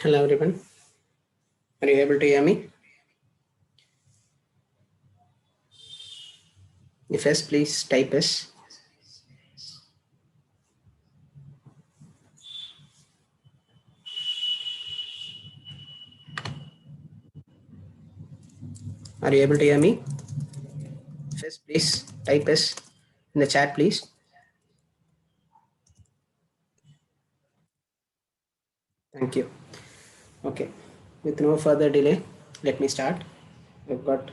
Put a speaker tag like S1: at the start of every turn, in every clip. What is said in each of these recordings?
S1: Hello everyone. Are you able to hear me? If yes, please type yes. Are you able to hear me? If yes, please type yes in the chat, please. Thank you. Okay. With no further delay, let me start. We've got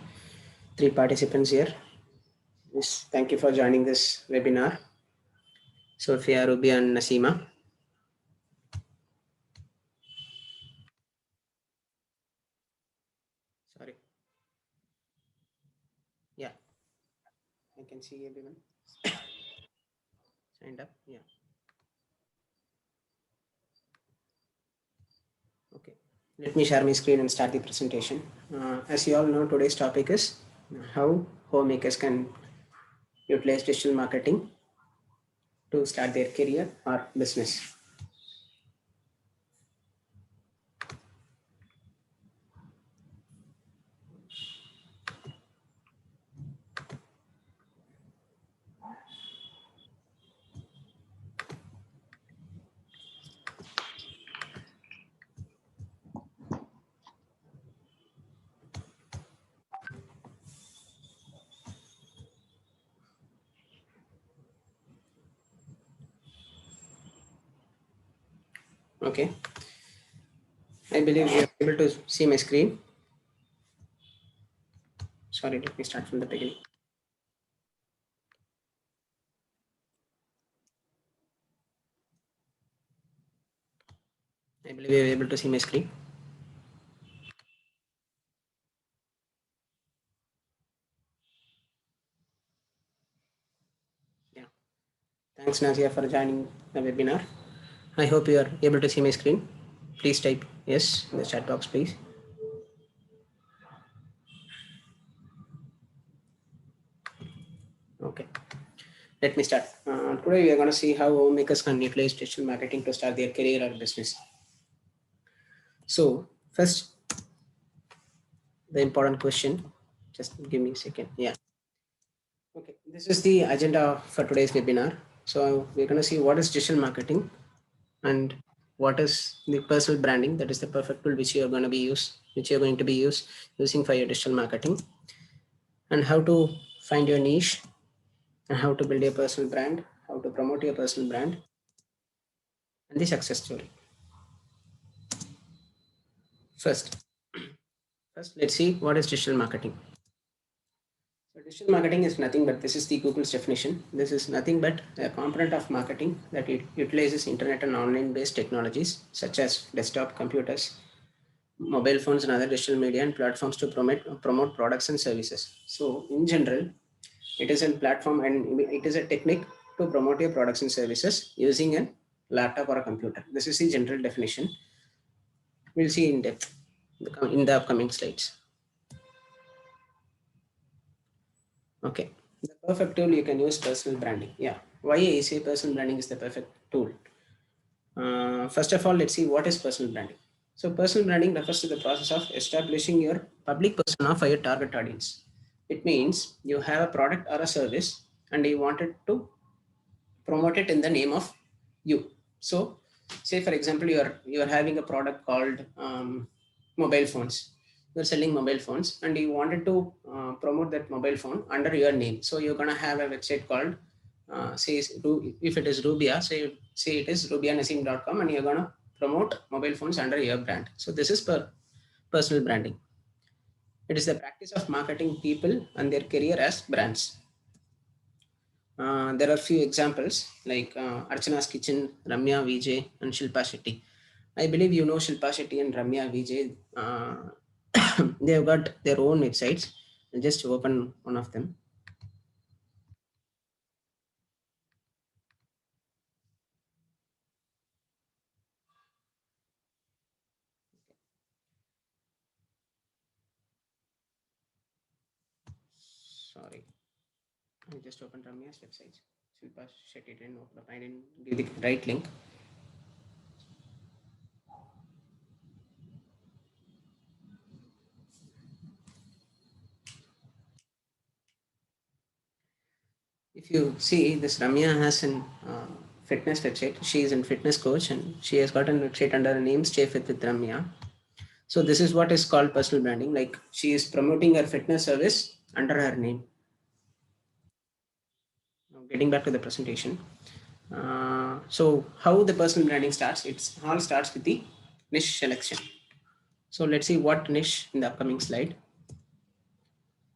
S1: 3 participants here. Yes, thank you for joining this webinar. Sophia, Ruby, and Nasima. Sorry. Yeah, I can see everyone signed up. Yeah. Okay. Let me share my screen and start the presentation. As you all know, today's topic is how homemakers can utilize digital marketing to start their career or business. Okay, I believe you are able to see my screen. Sorry, let me start from the beginning. I believe you are able to see my screen. Yeah, thanks Nazia for joining the webinar. I hope you are able to see my screen. Please type yes in the chat box, please. Okay, let me start. Today we are going to see how homemakers can utilize digital marketing to start their career or business. So first, the important question. Just give me a second. Yeah. Okay, this is the agenda for today's webinar. So we're going to see what is digital marketing and what is the personal branding, that is the perfect tool which you're going to be using for your digital marketing, and how to find your niche and how to build your personal brand, how to promote your personal brand, and the success story. First, let's see what is digital marketing. So digital marketing is nothing but, this is the Google's definition. This is nothing but a component of marketing that it utilizes internet and online based technologies such as desktop computers, mobile phones, and other digital media and platforms to promote products and services. So in general, it is a platform and it is a technique to promote your products and services using a laptop or a computer. This is the general definition. We'll see in depth in the upcoming slides. Okay. The perfect tool you can use personal branding. Yeah. Why I say personal branding is the perfect tool. First of all, let's see what is personal branding. So personal branding refers to the process of establishing your public persona for your target audience. It means you have a product or a service and you wanted to promote it in the name of you. So say for example, you are having a product called mobile phones. You're selling mobile phones and you wanted to promote that mobile phone under your name. So you're going to have a website called if it is Rubia, say it is rubianasim.com, and you're going to promote mobile phones under your brand. So this is personal branding. It is the practice of marketing people and their career as brands. There are few examples like Archana's Kitchen, Ramya Vijay, and Shilpa Shetty. I believe you know Shilpa Shetty and Ramya Vijay. They have got their own websites. I'll just open one of them. Sorry, I just opened Ramya's website. Shilpa Shetty didn't open up. I didn't give the right link. you see, this Ramya has an fitness website. She is a fitness coach and she has got a website under the name Stay Fit with Ramya. So this is what is called personal branding. Like she is promoting her fitness service under her name. Now getting back to the presentation. So how the personal branding starts? It's all starts with the niche selection. So let's see what niche in the upcoming slide.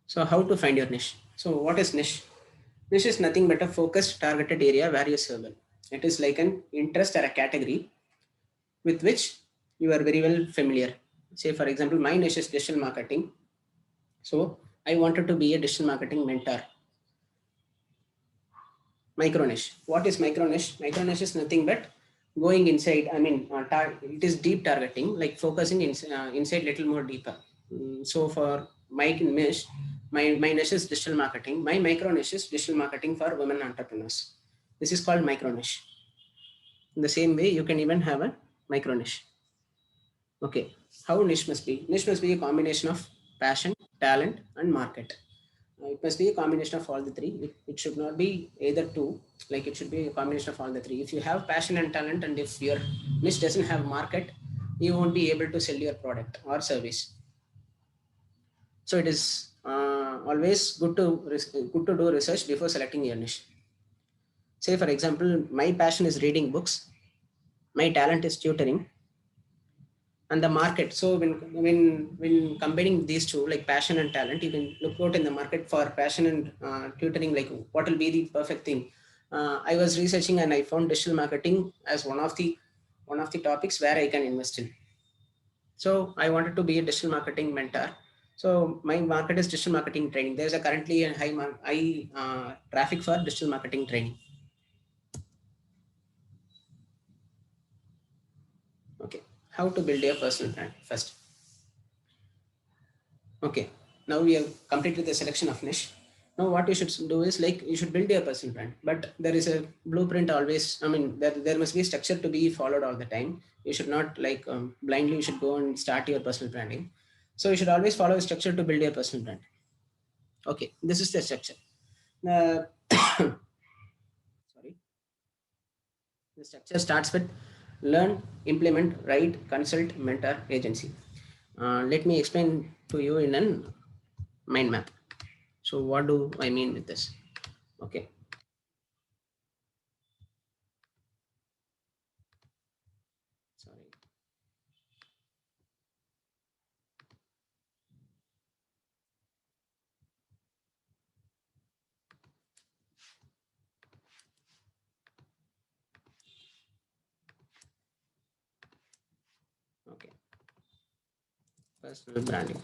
S1: So how to find your niche? So what is niche? Niche is nothing but a focused targeted area where you serve. It is like an interest or a category with which you are very well familiar. Say for example, my niche is digital marketing. So I wanted to be a digital marketing mentor. Micro niche. What is micro niche? Micro niche is nothing but going inside. I mean, it is deep targeting, like focusing inside little more deeper. So for my niche, my niche is digital marketing. My micro niche is digital marketing for women entrepreneurs. This is called micro niche. In the same way, you can even have a micro niche. Okay, how niche must be? Niche must be a combination of passion, talent, and market. It must be a combination of all the three. It should not be either two. Like it should be a combination of all the three. If you have passion and talent, and if your niche doesn't have market, you won't be able to sell your product or service. So it is always good to do research before selecting your niche. Say for example, my passion is reading books. My talent is tutoring and the market. So when combining these two, like passion and talent, you can look out in the market for passion and tutoring, like what will be the perfect thing. I was researching and I found digital marketing as one of the topics where I can invest in. So I wanted to be a digital marketing mentor. So my market is digital marketing training. There's a currently a high traffic for digital marketing training. Okay, how to build your personal brand first. Okay, now we have completed the selection of niche. Now what you should do is like you should build your personal brand, but there is a blueprint always. I mean, there must be a structure to be followed all the time. You should not like blindly. You should go and start your personal branding. So you should always follow a structure to build your personal brand. Okay, this is the structure. Uh, sorry, the structure starts with learn, implement, write, consult, mentor, agency. Let me explain to you in a mind map. So what do I mean with this? Okay. Sorry. Okay. Personal branding.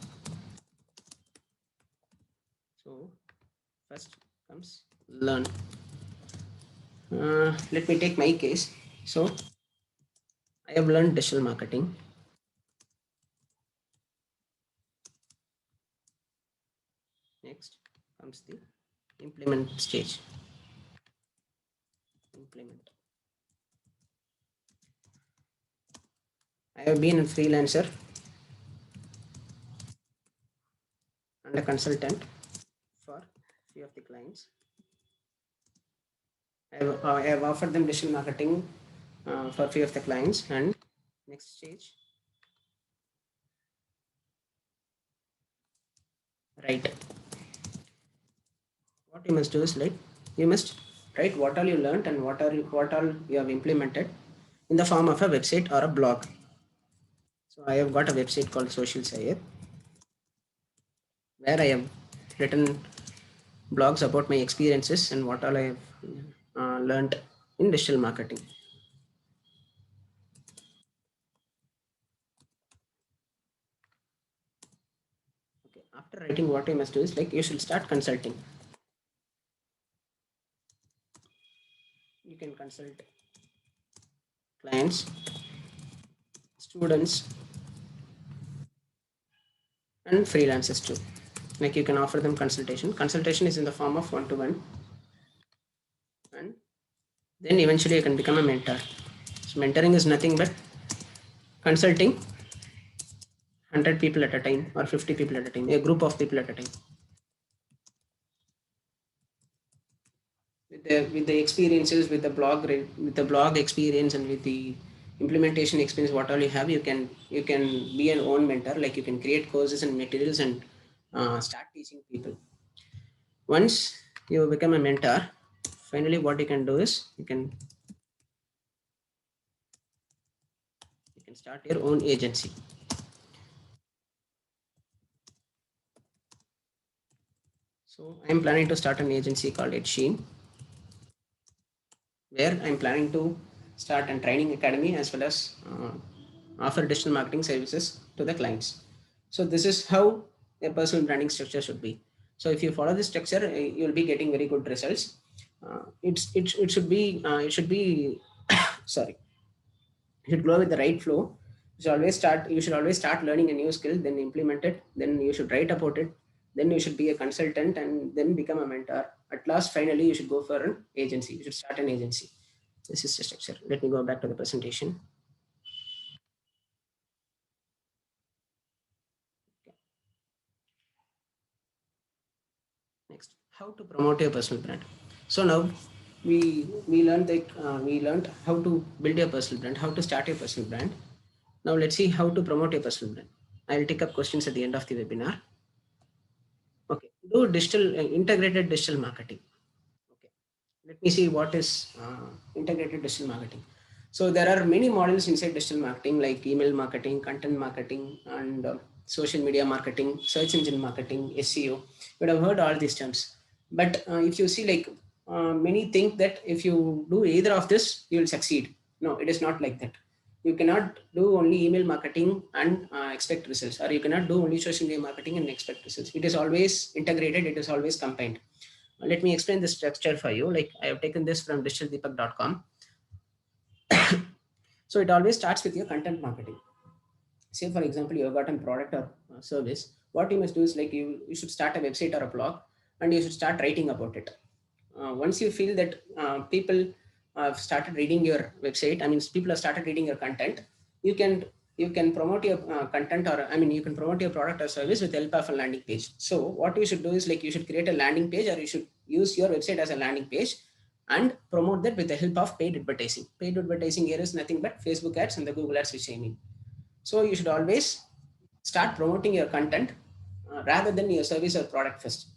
S1: So first comes learn. Let me take my case. So I have learned digital marketing. Next comes the implement stage. Implement. I have been a freelancer and a consultant for few of the clients. I have offered them digital marketing for few of the clients. And next stage, write. What you must do is like you must write what all you learned and what all you have implemented in the form of a website or a blog. So I have got a website called Social Sayed where I have written blogs about my experiences and what all I have learned in digital marketing. Okay, after writing, what you must do is like you should start consulting. You can consult clients, students, and freelancers too. Like you can offer them consultation. Consultation is in the form of one-to-one, and then eventually you can become a mentor. So mentoring is nothing but consulting 100 people at a time or 50 people at a time, a group of people at a time. with the experiences, with the with the blog experience, and with the implementation experience, what all you have, you can be an own mentor. Like you can create courses and materials and start teaching people. Once you become a mentor, finally what you can do is you can start your own agency. So I'm planning to start an agency called Edsheen, where I'm planning to start a training academy as well as offer digital marketing services to the clients. So this is how a personal branding structure should be. So if you follow this structure, you'll be getting very good results. It should be sorry, you should go with the right flow. You should always start learning a new skill, then implement it, then you should write about it, then you should be a consultant, and then become a mentor. At last, finally, you should go for an agency. You should start an agency. This is the structure. Let me go back to the presentation. Okay. Next, how to promote your personal brand. So now we learned how to build your personal brand, how to start your personal brand. Now let's see how to promote your personal brand. I'll take up questions at the end of the webinar. Okay, do integrated digital marketing. Okay, let me see what is integrated digital marketing. So there are many models inside digital marketing, like email marketing, content marketing, and social media marketing, search engine marketing, SEO. You would have heard all these terms. But if you see, like many think that if you do either of this, you will succeed. No, it is not like that. You cannot do only email marketing and expect results, or you cannot do only social media marketing and expect results. It is always integrated. It is always combined. Let me explain the structure for you. Like I have taken this from digitaldeepak.com. So it always starts with your content marketing. Say for example, you have got a product or service. What you must do is like you should start a website or a blog, and you should start writing about it. Once you feel that people have started reading your website, I mean people have started reading your content, you can promote your content, or I mean you can promote your product or service with the help of a landing page. So what you should do is like you should create a landing page, or you should use your website as a landing page and promote that with the help of paid advertising. Paid advertising here is nothing but Facebook ads and the Google ads, which I mean. So you should always start promoting your content rather than your service or product first.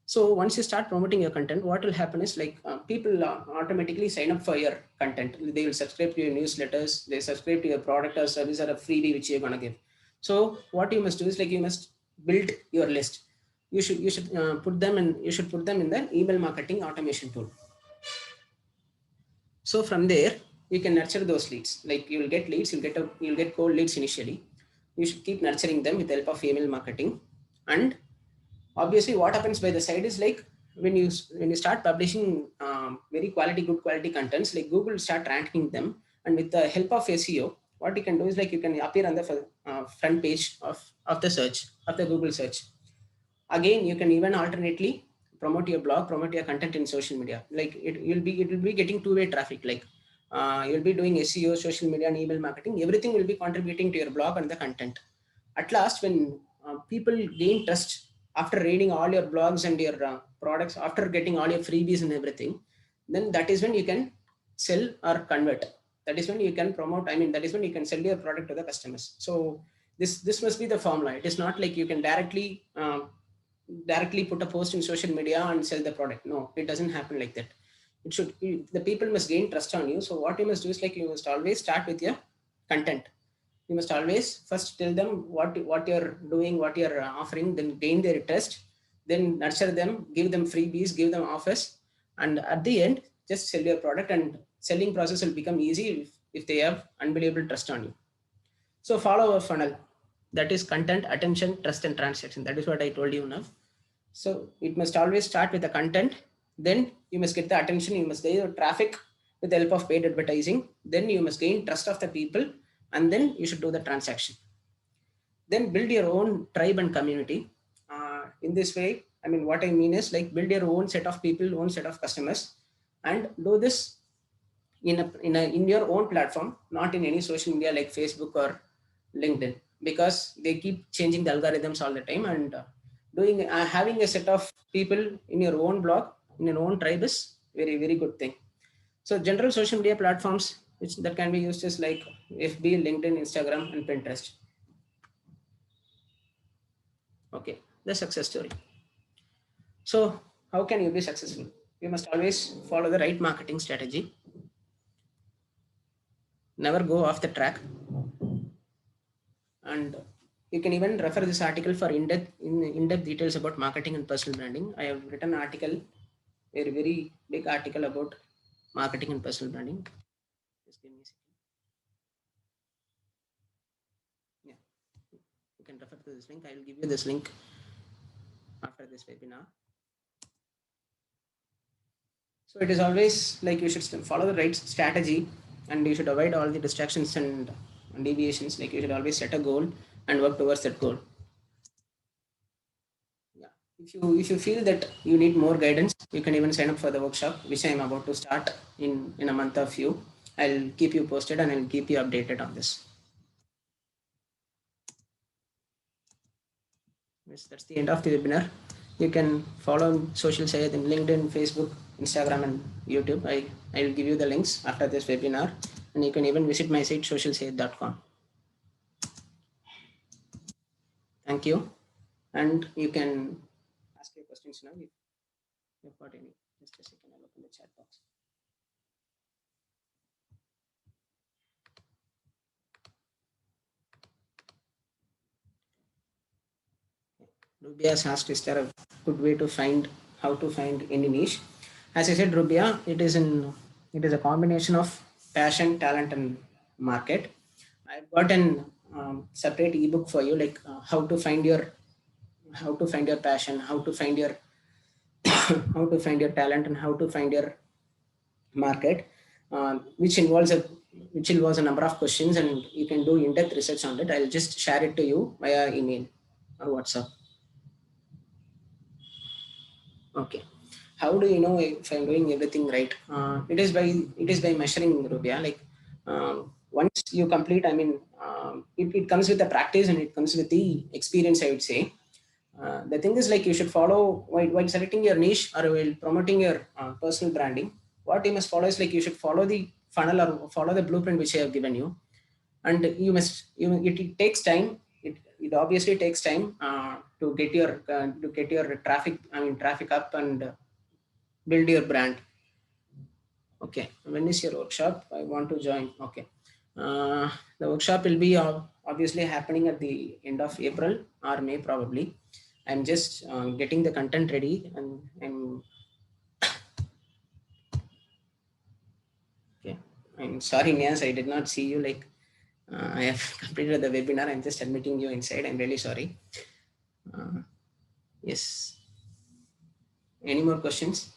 S1: So once you start promoting your content, what will happen is like people automatically sign up for your content. They will subscribe to your newsletters. They subscribe to your product or service or a freebie which you're gonna give. So what you must do is like you must build your list. You should put them in. You should put them in the email marketing automation tool. So from there, you can nurture those leads. Like you will get leads, you'll get cold leads initially. You should keep nurturing them with the help of email marketing. And obviously, what happens by the side is like when you start publishing very good quality contents, like Google will start ranking them, and with the help of SEO, what you can do is like you can appear on the front page of the search of the Google search. Again, you can even alternately promote your blog, promote your content in social media. Like it will be getting two-way traffic. Like you'll be doing SEO, social media, and email marketing. Everything will be contributing to your blog and the content. At last, when people gain trust after reading all your blogs and your products, after getting all your freebies and everything, then that is when you can sell or convert. That is when you can promote. I mean, that is when you can sell your product to the customers. So this must be the formula. It is not like you can directly put a post in social media and sell the product. No, it doesn't happen like that. The people must gain trust on you. So what you must do is like you must always start with your content. You must always first tell them what you're doing, what you're offering, then gain their trust, then nurture them, give them freebies, give them offers, and at the end just sell your product, and selling process will become easy if they have unbelievable trust on you. So follow a funnel, that is content, attention, trust, and transaction. That is what I told you now. So it must always start with the content, then you must get the attention, you must get the traffic with the help of paid advertising, then you must gain trust of the people, and then you should do the transaction. Then build your own tribe and community. In this way, I mean, what I mean is like build your own set of people, own set of customers, and do this in your own platform, not in any social media like Facebook or LinkedIn, because they keep changing the algorithms all the time. And doing having a set of people in your own blog, in your own tribe is very good thing. So general social media platforms which that can be used is like FB, LinkedIn, Instagram, and Pinterest. Okay, the success story. So how can you be successful? You must always follow the right marketing strategy. Never go off the track. And you can even refer this article for in-depth details about marketing and personal branding. I have written an article, a very big article about marketing and personal branding. Just give me a second. Yeah, you can refer to this link. I will give you this link after this webinar. So it is always like you should follow the right strategy, and you should avoid all the distractions and deviations. Like you should always set a goal and work towards that goal. Yeah. If you feel that you need more guidance, you can even sign up for the workshop, which I am about to start in a month or few. I'll keep you posted and I'll keep you updated on this. Yes, that's the end of the webinar. You can follow Social Sayed in LinkedIn, Facebook, Instagram, and YouTube. I'll give you the links after this webinar, and you can even visit my site socialsayed.com. Thank you, and you can ask your questions now if you've got any. Just a second, I'll open the chat box. Rubia has asked, is there a good way to find how to find any niche? As I said, Rubia, it is a combination of passion, talent, and market. I've got an separate ebook for you, like how to find your passion, how to find your how to find your talent, and how to find your market, which involves a number of questions, and you can do in-depth research on it. I'll just share it to you via email or WhatsApp. Okay. How do you know if I'm doing everything right? It is by measuring, Rubia. Like once you complete, I mean, it comes with the practice and it comes with the experience, I would say. The thing is, like, you should follow while selecting your niche or while promoting your personal branding. What you must follow is, like, you should follow the funnel or follow the blueprint which I have given you, and it takes time. It obviously takes time to get your traffic up and build your brand. Okay, when is your workshop? I want to join. Okay, the workshop will be obviously happening at the end of April or May probably. I'm just getting the content ready, and I'm okay. I'm sorry, Nias, I did not see you. Like I have completed the webinar. I'm just admitting you inside. I'm really sorry. Yes. Any more questions?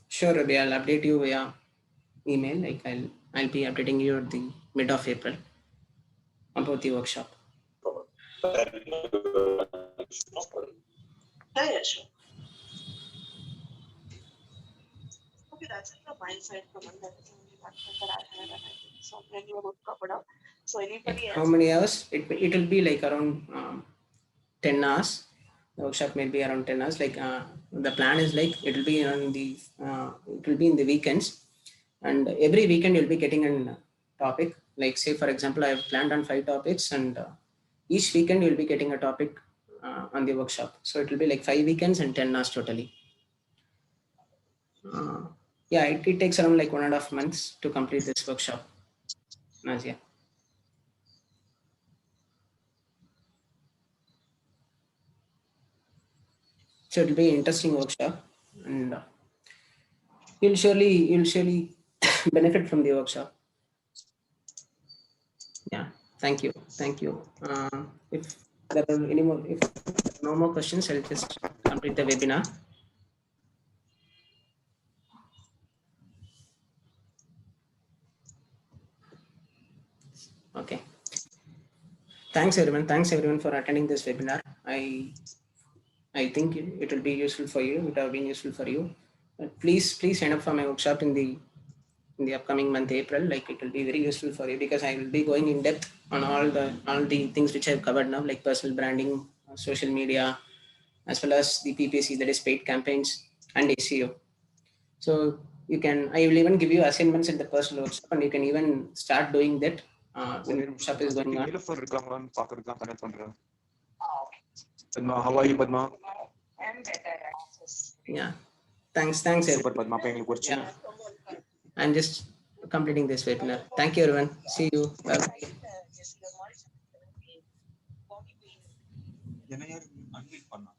S1: Sure, Rabi. I'll update you via email. Like I'll be updating you at the mid of April about the workshop.
S2: Yeah, sure. Okay, that's it from my side, Kamal. That is only one thing that I had, and I think so many were covered up. So anybody
S1: How
S2: else?
S1: many hours? It will be like around 10 hours. The workshop may be around 10 hours. Like the plan is like it will be in the weekends, and every weekend you'll be getting a topic. Like, say for example, I have planned on 5 topics, and each weekend you'll be getting a topic on the workshop. So it will be like 5 weekends and 10 hours totally. Uh, yeah, it takes around like 1.5 months to complete this workshop, Nazia. So it'll be an interesting workshop, and you'll surely benefit from the workshop. Yeah, thank you. If there are any more, if there are no more questions, I'll just complete the webinar. Okay. Thanks everyone for attending this webinar. I I think it will be useful for you. It would have been useful for you. But please sign up for my workshop in the upcoming month, April. Like it will be very useful for you because I will be going in depth on all the things which I've covered now, like personal branding, social media, as well as the PPC, that is paid campaigns, and SEO. So you can, I will even give you assignments in the personal workshop, and you can even start doing that when the workshop is going on.
S3: Nilofer இருக்காங்களான்னு பாக்குறதுக்கு தான் connect பண்றேன். Padma, how are you, Padma?
S2: I'm better at office.
S1: Yeah, thanks
S3: Super,
S1: everyone.
S3: Padma. அப்ப எங்களுக்கு ஒரு சின்ன
S1: I'm just completing this webinar. Thank you everyone. See you. Bye.
S3: என்ன யார் அன்மியூட் பண்ணா?